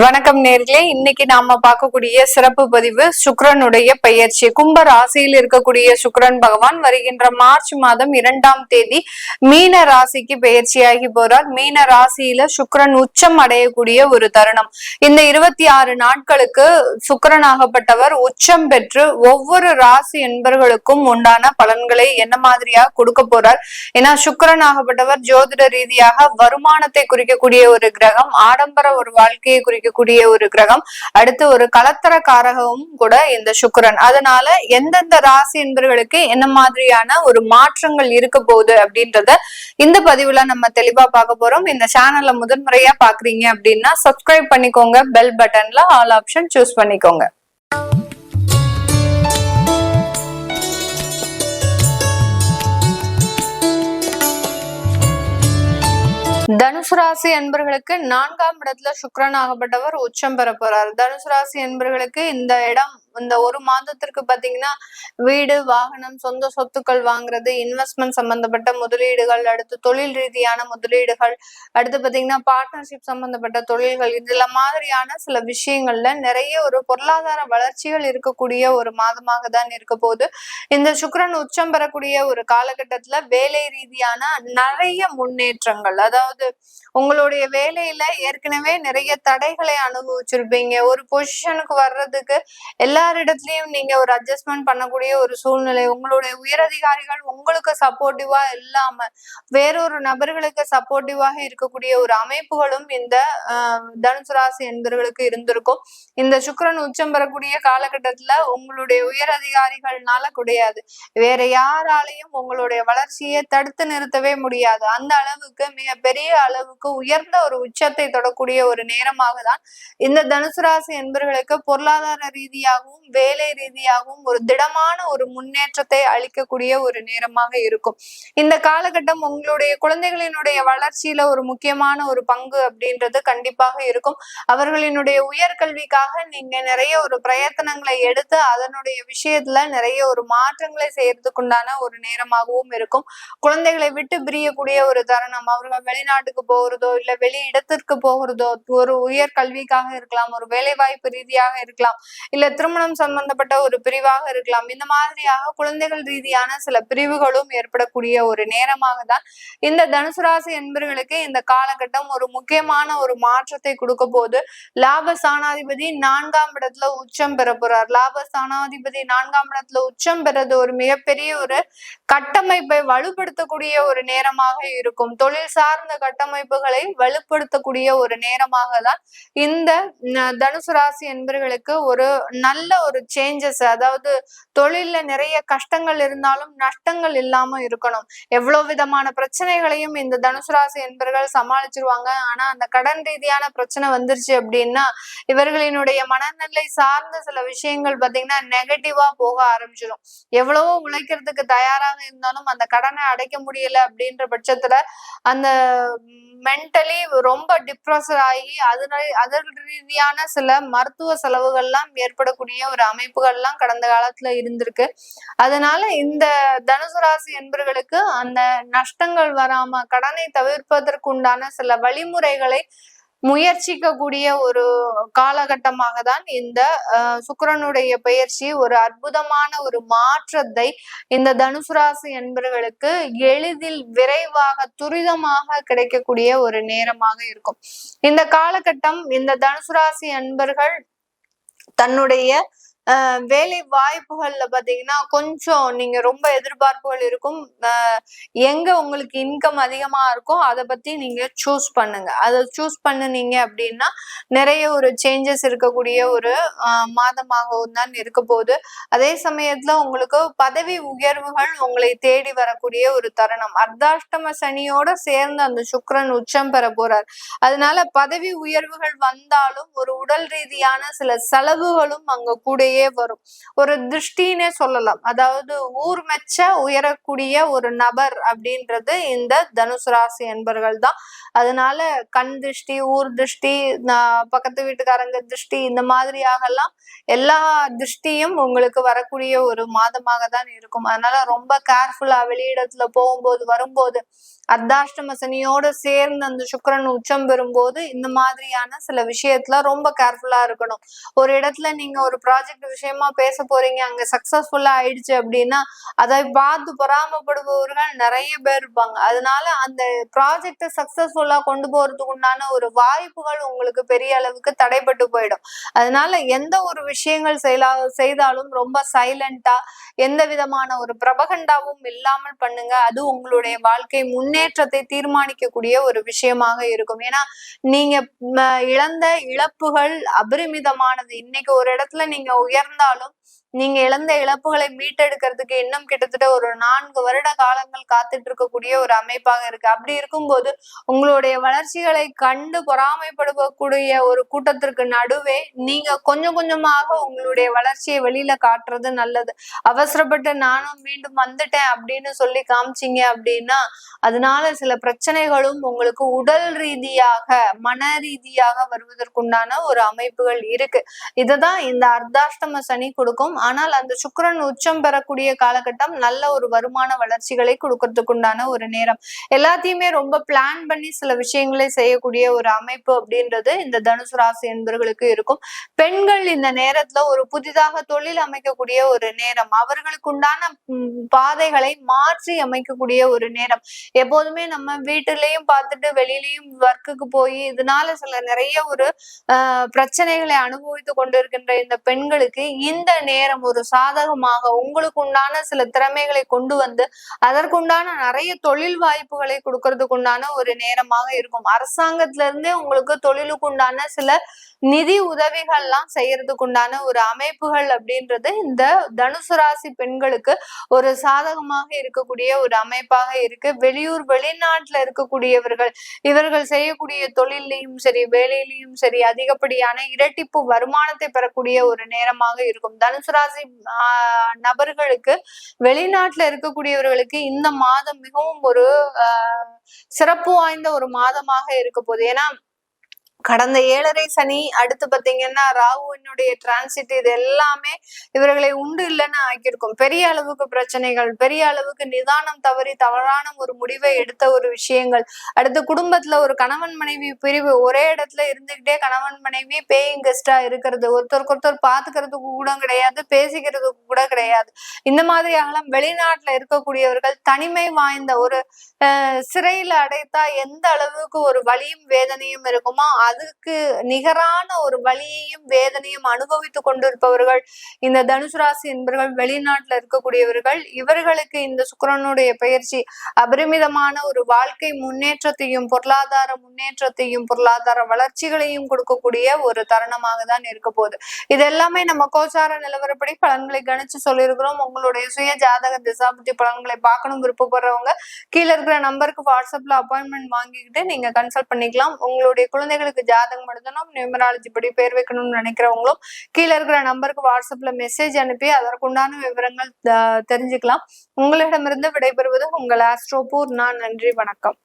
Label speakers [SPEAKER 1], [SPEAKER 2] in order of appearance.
[SPEAKER 1] வணக்கம் நேர்களே, இன்னைக்கு நாம பார்க்கக்கூடிய சிறப்பு பதிவு சுக்கிரனுடைய பெயர்ச்சி. கும்ப ராசியில் இருக்கக்கூடிய சுக்கிரன் பகவான் வருகின்ற மார்ச் மாதம் 2ஆம் தேதி மீன ராசிக்கு பெயர்ச்சியாகி போறார். மீன ராசியில சுக்கிரன் உச்சம் அடையக்கூடிய ஒரு தருணம். இந்த 26 நாட்களுக்கு சுக்கிரனாகப்பட்டவர் உச்சம் பெற்று ஒவ்வொரு ராசி என்பர்களுக்கும் உண்டான பலன்களை என்ன மாதிரியா கொடுக்க போறார். ஏன்னா சுக்கிரனாகப்பட்டவர் ஜோதிட ரீதியாக வருமானத்தை குறிக்கக்கூடிய ஒரு கிரகம், ஆடம்பர ஒரு வாழ்க்கையை குறிக்கக்கூடிய ஒரு கிரகம், அடுத்து ஒரு கலத்தர காரகமும் கூட இந்த சுக்கிரன். அதனால எந்தெந்த ராசி என்பவர்களுக்கு என்ன மாதிரியான ஒரு மாற்றங்கள் இருக்க போகுது அப்படின்றத இந்த பதிவுல நம்ம தெளிவா பார்க்க போறோம். இந்த சேனல்ல முதன்முறையா பாக்குறீங்க அப்படின்னா சப்ஸ்கிரைப் பண்ணிக்கோங்க, பெல் பட்டன்ல ஆல் ஆப்ஷன் சூஸ் பண்ணிக்கோங்க. தனுசு ராசி என்பர்களுக்கு 4ஆம் இடத்துல சுக்கிரன் ஆகப்பட்டவர் உச்சம் பெற போறார். தனுசு ராசி என்பர்களுக்கு இந்த இடம் இந்த ஒரு மாதத்திற்கு பாத்தீங்கன்னா வீடு, வாகனம், சொந்த சொத்துக்கள் வாங்குறது, இன்வெஸ்ட்மெண்ட் சம்பந்தப்பட்ட முதலீடுகள், அடுத்து தொழில் ரீதியான முதலீடுகள், அடுத்து பாத்தீங்கன்னா பார்ட்னர்ஷிப் சம்பந்தப்பட்ட தொழில்கள், இதுல மாதிரியான சில விஷயங்கள்ல நிறைய ஒரு பொருளாதார வளர்ச்சிகள் இருக்கக்கூடிய ஒரு மாதமாக தான் இருக்க போகுது. இந்த சுக்கிரன் உச்சம் பெறக்கூடிய ஒரு காலகட்டத்துல வேலை ரீதியான நிறைய முன்னேற்றங்கள், அதாவது உங்களுடைய வேலையில ஏற்கனவே நிறைய தடைகளை அனுபவிச்சிருப்பீங்க. ஒரு பொசிஷனுக்கு வர்றதுக்கு எல்லாரிடத்துலயும் நீங்க ஒரு அட்ஜஸ்ட்மெண்ட் பண்ணக்கூடிய ஒரு சூழ்நிலை, உங்களுடைய உயரதிகாரிகள் உங்களுக்கு சப்போர்ட்டிவா இல்லாம வேறொரு நபர்களுக்கு சப்போர்ட்டிவாக இருக்கக்கூடிய ஒரு அமைப்புகளும் இந்த தனுசு ராசி என்பவர்களுக்கு இருந்திருக்கும். இந்த சுக்கிரன் உச்சம் பெறக்கூடிய காலகட்டத்துல உங்களுடைய உயர் அதிகாரிகள்னால கிடையாது, வேற யாராலையும் உங்களுடைய வளர்ச்சியை தடுத்து நிறுத்தவே முடியாது. அந்த அளவுக்கு மிக பெரிய அளவுக்கு உயர்ந்த ஒரு உச்சத்தை தொடக்கூடிய ஒரு நேரமாக தான் இந்த தனுசு ராசி என்பவர்களுக்கு பொருளாதார ரீதியாகவும் வேலை ரீதியாகவும் ஒரு திடமான ஒரு முன்னேற்றத்தை அளிக்கக்கூடிய ஒரு நேரமாக இருக்கும். இந்த காலகட்டம் உங்களுடைய குழந்தைகளினுடைய வளர்ச்சியில ஒரு முக்கியமான ஒரு பங்கு அப்படின்றது கண்டிப்பாக இருக்கும். அவர்களினுடைய உயர்கல்விக்காக நீங்க நிறைய ஒரு பிரயத்தனங்களை எடுத்து அதனுடைய விஷயத்துல நிறைய ஒரு மாற்றங்களை செய்யறதுக்குண்டான ஒரு நேரமாகவும் இருக்கும். குழந்தைகளை விட்டு பிரியக்கூடிய ஒரு தருணம், அவர்கள் வெளிநாட்டுக்கு போகிறதோ இல்ல வெளி இடத்திற்கு போகிறதோ, ஒரு உயர் கல்விக்காக இருக்கலாம், ஒரு வேலை வாய்ப்பு ரீதியாக இருக்கலாம், இல்ல திருமணம் சம்பந்தப்பட்ட ஒரு பிரிவாக இருக்கலாம். இந்த மாதிரியாக குழந்தைகள் ரீதியான சில பிரிவுகளும் ஏற்படக்கூடிய ஒரு நேரமாக தான் இந்த தனுசு ராசி என்பவர்களுக்கு இந்த காலகட்டம் ஒரு முக்கியமான ஒரு மாற்றத்தை கொடுக்க போது. லாபஸ்தானாதிபதி 4ஆம் இடத்துல உச்சம் பெற போறார். லாபஸ்தானாதிபதி 4ஆம் இடத்துல உச்சம் பெறது ஒரு மிகப்பெரிய ஒரு கட்டமைப்பை வலுப்படுத்தக்கூடிய ஒரு நேரமாக இருக்கும். தொழில் சார்ந்த கட்டமைப்புகளை வலுப்படுத்தக்கூடிய ஒரு நேரமாக தான் இந்த தனுசு ராசி என்பவர்களுக்கு ஒரு நல்ல ஒரு சேஞ்சஸ், அதாவது தொழில்ல நிறைய கஷ்டங்கள் இருந்தாலும் நஷ்டங்கள் இல்லாம இருக்கணும். எவ்வளவு விதமான பிரச்சனைகளையும் இந்த தனுசு ராசி என்பவர்கள் சமாளிச்சிருவாங்க. ஆனா அந்த கடன் ரீதியான பிரச்சனை வந்துருச்சு அப்படின்னா இவர்களினுடைய மனநிலை சார்ந்த சில விஷயங்கள் பாத்தீங்கன்னா நெகட்டிவா போக ஆரம்பிச்சிடும். எவ்வளவோ உழைக்கிறதுக்கு தயாராக இருந்தாலும் அந்த கடனை அடைக்க முடியல அப்படின்ற பட்சத்துல அந்த மென்டலி ரொம்ப டிப்ரெஸ் ஆகி அதன் ரீதியான சில மருத்துவ செலவுகள்லாம் ஏற்படக்கூடிய ஒரு அமைப்புகள்லாம் கடந்த காலத்துல இருந்திருக்கு. அதனால இந்த தனுசு ராசி என்பவர்களுக்கு அந்த நஷ்டங்கள் வராம கடனை தவிர்ப்பதற்கு உண்டான சில வழிமுறைகளை முயற்சிக்கக்கூடிய ஒரு காலகட்டமாக தான் இந்த சுக்கிரனுடைய பெயர்ச்சி ஒரு அற்புதமான ஒரு மாற்றத்தை இந்த தனுசு ராசி என்பவர்களுக்கு எளிதில் விரைவாக துரிதமாக கிடைக்கக்கூடிய ஒரு நேரமாக இருக்கும். இந்த காலகட்டம் இந்த தனுசு ராசி என்பர்கள் தன்னுடைய வேலை வாய்ப்புகள்ல பாத்தீங்கன்னா கொஞ்சம் நீங்க ரொம்ப எதிர்பார்ப்புகள் இருக்கும். எங்க உங்களுக்கு இன்கம் அதிகமா இருக்கும் அதை பத்தி நீங்க சூஸ் பண்ணுங்க. அதை சூஸ் பண்ணுனீங்க அப்படின்னா நிறைய ஒரு சேஞ்சஸ் இருக்கக்கூடிய ஒரு மாதமாகவும் தான் இருக்க போகுது. அதே சமயத்துல உங்களுக்கு பதவி உயர்வுகள் உங்களை தேடி வரக்கூடிய ஒரு தருணம். அர்த்தாஷ்டம சனியோட சேர்ந்து அந்த சுக்கிரன் உச்சம் பெற போறார். அதனால பதவி உயர்வுகள் வந்தாலும் ஒரு உடல் ரீதியான சில செலவுகளும் அங்க கூடயே அப்படியே வரும். ஒரு திருஷ்டினே சொல்லலாம். அதாவது ஊர் மெச்ச உயரக்கூடிய ஒரு நபர் அப்படின்றது இந்த தனுசு ராசி என்பர்கள் தான். அதனால கண் திருஷ்டி, ஊர் திருஷ்டி, பக்கத்து வீட்டுக்காரங்க திருஷ்டி, இந்த மாதிரியாகலாம் எல்லா திருஷ்டியும் உங்களுக்கு வரக்கூடிய ஒரு மாதமாக தான் இருக்கும். அதனால ரொம்ப கேர்ஃபுல்லா வெளியிடத்துல போகும்போது வரும்போது, அர்த்தாஷ்டம சனியோட சேர்ந்து அந்த சுக்கிரன் உச்சம் பெறும்போது இந்த மாதிரியான சில விஷயத்துல ரொம்ப கேர்ஃபுல்லா இருக்கணும். ஒரு இடத்துல நீங்க ஒரு ப்ராஜெக்ட் விஷயமா பேச போறீங்க, அங்க சக்சஸ்ஃபுல்லா ஆயிடுச்சு அப்படின்னா அதை பார்த்து பொறாமப்படுபவர்கள் நிறைய பேர் இருப்பாங்க. அதனால அந்த ப்ராஜெக்ட சக்சஸ்ஃபுல்லா கொண்டு போறதுக்கு உண்டான ஒரு வாய்ப்புகள் உங்களுக்கு பெரிய அளவுக்கு தடைப்பட்டு போயிடும். அதனால எந்த ஒரு விஷயங்கள் செய்தாலும் ரொம்ப சைலண்டா, எந்த விதமான ஒரு பிரபகண்டாவும் இல்லாமல் பண்ணுங்க. அது உங்களுடைய வாழ்க்கை முன்னேற்றத்தை தீர்மானிக்கக்கூடிய ஒரு விஷயமாக இருக்கும். ஏன்னா நீங்க இழந்த இழப்புகள் அபரிமிதமானது. இன்னைக்கு ஒரு இடத்துல நீங்க உயர்ந்தாலும் நீங்க இழந்த இழப்புகளை மீட்டெடுக்கிறதுக்கு இன்னும் கிட்டத்தட்ட ஒரு 4 வருட காலங்கள் காத்துட்டு இருக்கக்கூடிய ஒரு அமைப்பாக இருக்கு. அப்படி இருக்கும்போது உங்களுடைய வளர்ச்சிகளை கண்டு பொறாமைப்படக்கூடிய ஒரு கூட்டத்திற்கு நடுவே நீங்க கொஞ்சம் கொஞ்சமாக உங்களுடைய வளர்ச்சியை வெளியில காட்டுறது நல்லது. அவசரப்பட்டு நானும் மீண்டும் வந்துட்டேன் அப்படின்னு சொல்லி காமிச்சீங்க அப்படின்னா அதனால சில பிரச்சனைகளும் உங்களுக்கு உடல் ரீதியாக, மன ரீதியாக வருவதற்குண்டான ஒரு அமைப்புகள் இருக்கு. இதுதான் இந்த அர்த்தாஷ்டம சனி கொடுக்கும். ஆனால் அந்த சுக்கிரன் உச்சம் பெறக்கூடிய காலகட்டம் நல்ல ஒரு வருமான வளர்ச்சிகளை கொடுக்கறதுக்குண்டான ஒரு நேரம். எல்லாத்தையுமே ரொம்ப பிளான் பண்ணி சில விஷயங்களை செய்யக்கூடிய ஒரு அமைப்பு அப்படின்றது இந்த தனுசு ராசி என்பவர்களுக்கு இருக்கும். பெண்கள் இந்த நேரத்துல ஒரு புதிதாக தொழில் அமைக்கக்கூடிய ஒரு நேரம், அவர்களுக்கு உண்டான பாதைகளை மாற்றி அமைக்கக்கூடிய ஒரு நேரம். எப்போதுமே நம்ம வீட்டுலயும் பார்த்துட்டு வெளியிலயும் ஒர்க்குக்கு போய் இதனால சில நிறைய ஒரு பிரச்சனைகளை அனுபவித்து கொண்டிருக்கின்ற இந்த பெண்களுக்கு இந்த நேரம் ஒரு சாதகமாக உங்களுக்கு உண்டான சில திறமைகளை கொண்டு வந்து அதற்குண்டான நிறைய தொழில் வாய்ப்புகளை கொடுக்கறதுக்கு உண்டான ஒரு நேரமாக இருக்கும். அரசாங்கத்துல இருந்தே உங்களுக்கு தொழிலுக்கு உண்டான சில நிதி உதவிகள்லாம் செய்யறதுக்கு உண்டான ஒரு அமைப்புகள் அப்படின்றது இந்த தனுசு ராசி பெண்களுக்கு ஒரு சாதகமாக இருக்கக்கூடிய ஒரு அமைப்பாக இருக்கு. வெளியூர் வெளிநாட்டுல இருக்கக்கூடியவர்கள் இவர்கள் செய்யக்கூடிய தொழிலையும் சரி வேலையிலையும் சரி அதிகப்படியான இரட்டிப்பு வருமானத்தை பெறக்கூடிய ஒரு நேரமாக இருக்கும். தனுசு ராசி நபர்களுக்கு வெளிநாட்டுல இருக்கக்கூடியவர்களுக்கு இந்த மாதம் மிகவும் ஒரு சிறப்பு வாய்ந்த ஒரு மாதமாக இருக்க போகுது. ஏன்னா கடந்த 7.5 சனி, அடுத்து பாத்தீங்கன்னா ராகுவினுடைய டிரான்சிட், இது எல்லாமே இவர்களை உண்டு இல்லைன்னு ஆக்கியிருக்கும். பெரிய அளவுக்கு பிரச்சனைகள், பெரிய அளவுக்கு நிதானம் தவறி தவறான ஒரு முடிவை எடுத்த ஒரு விஷயங்கள், அடுத்து குடும்பத்துல ஒரு கணவன் மனைவி பிரிவு, ஒரே இடத்துல இருந்துகிட்டே கணவன் மனைவி பேயிங் கெஸ்டா இருக்கிறது, ஒருத்தருக்கு ஒருத்தர் பாத்துக்கிறதுக்கு கூட கிடையாது, பேசிக்கிறதுக்கு கூட கிடையாது. இந்த மாதிரி ஆகலாம். வெளிநாட்டுல இருக்கக்கூடியவர்கள் தனிமை வாய்ந்த ஒரு சிறையில அடைத்தா எந்த அளவுக்கு ஒரு வலியும் வேதனையும் இருக்குமோ அதுக்கு நிகரான ஒரு வலியையும் வேதனையும் அனுபவித்துக் கொண்டிருப்பவர்கள் இந்த தனுசு ராசி என்பவர்கள், வெளிநாட்டுல இருக்கக்கூடியவர்கள். இவர்களுக்கு இந்த சுக்கிரனுடைய பயிற்சி அபரிமிதமான ஒரு வாழ்க்கை முன்னேற்றத்தையும் பொருளாதார முன்னேற்றத்தையும் பொருளாதார வளர்ச்சிகளையும் கொடுக்கக்கூடிய ஒரு தருணமாக தான் இருக்க போகுது. இது எல்லாமே நம்ம கோச்சார நிலவரப்படி பலன்களை கணிச்சு சொல்லியிருக்கிறோம். உங்களுடைய சுய ஜாதக திசாபுத்தி பலன்களை பார்க்கணும் விருப்பப்படுறவங்க கீழே இருக்கிற நம்பருக்கு வாட்ஸ்அப்ல அப்பாயின்மெண்ட் வாங்கிக்கிட்டு நீங்க கன்சல்ட் பண்ணிக்கலாம். உங்களுடைய குழந்தைகளுக்கு ஜாதகம் எழுதணும், நியூமராலஜி படி பேர் வைக்கணும்னு நினைக்கிறவங்களும் கீழே இருக்கிற நம்பருக்கு வாட்ஸ்அப்ல மெசேஜ் அனுப்பி அதற்குண்டான விவரங்கள் தெரிஞ்சுக்கலாம். உங்களிடமிருந்து விடைபெறுவது உங்கள் ஆஸ்ட்ரோபூர்ணா. நன்றி, வணக்கம்.